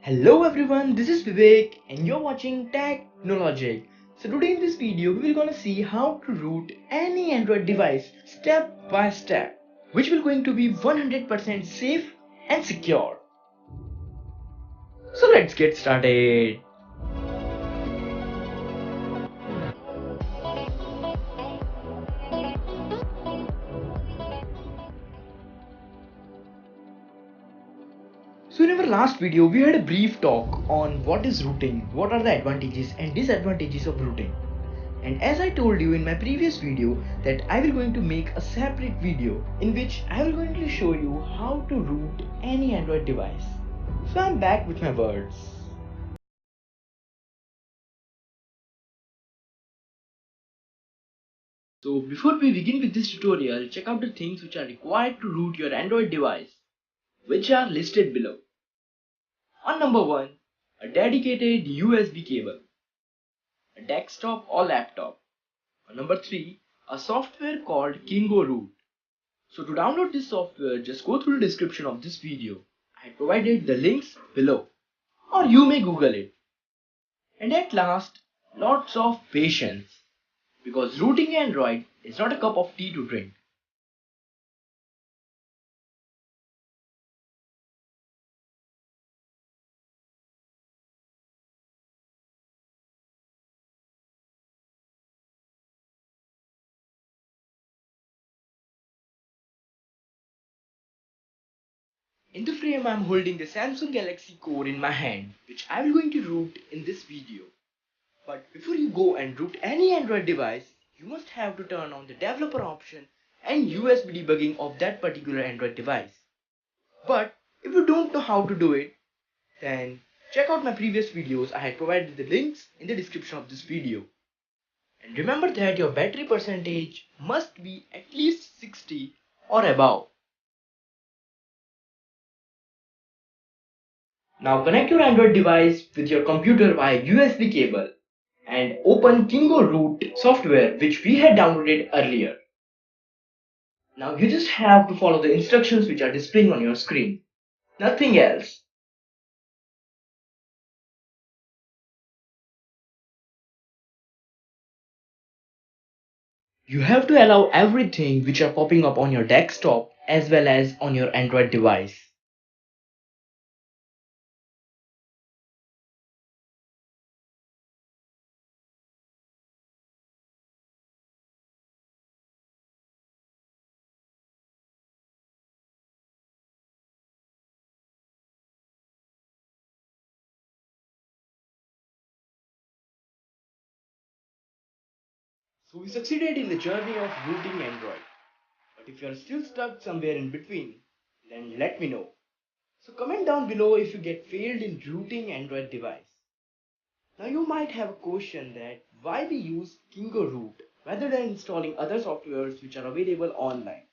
Hello everyone, this is Vivek and you're watching Technologic. So today in this video we're gonna see how to root any Android device step by step, which will going to be 100% safe and secure. So let's get started. So in our last video we had a brief talk on what is rooting, what are the advantages and disadvantages of rooting. And as I told you in my previous video that I will going to make a separate video in which I will going to show you how to root any Android device. So I'm back with my words. So before we begin with this tutorial, check out the things which are required to root your Android device, which are listed below. On number 1, a dedicated USB cable, a desktop or laptop. On number 3, a software called KINGOROOT. So to download this software, just go through the description of this video. I provided the links below, or you may Google it. And at last, lots of patience, because rooting Android is not a cup of tea to drink. In the frame I am holding the Samsung Galaxy Core in my hand, which I will going to root in this video. But before you go and root any Android device, you must have to turn on the developer option and USB debugging of that particular Android device. But if you don't know how to do it, then check out my previous videos. I had provided the links in the description of this video. And remember that your battery percentage must be at least 60 or above. Now connect your Android device with your computer via USB cable and open KingoRoot software which we had downloaded earlier. Now you just have to follow the instructions which are displaying on your screen. Nothing else. You have to allow everything which are popping up on your desktop as well as on your Android device. So we succeeded in the journey of rooting Android. But if you are still stuck somewhere in between, then let me know. So comment down below if you get failed in rooting Android device. Now you might have a question that why we use KingoRoot rather than installing other softwares which are available online.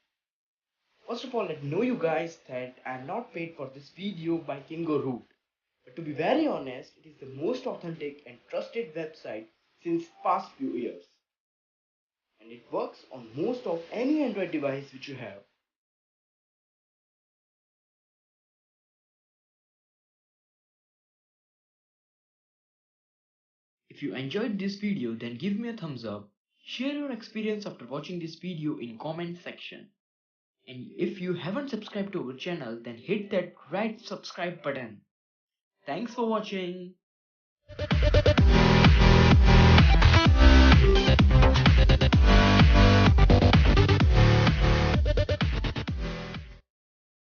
First of all, let me know you guys that I am not paid for this video by KingoRoot. But to be very honest, it is the most authentic and trusted website since past few years. And it works on most of any Android device which you have. If you enjoyed this video, then give me a thumbs up. Share your experience after watching this video in comment section. And if you haven't subscribed to our channel, then hit that red subscribe button. Thanks for watching.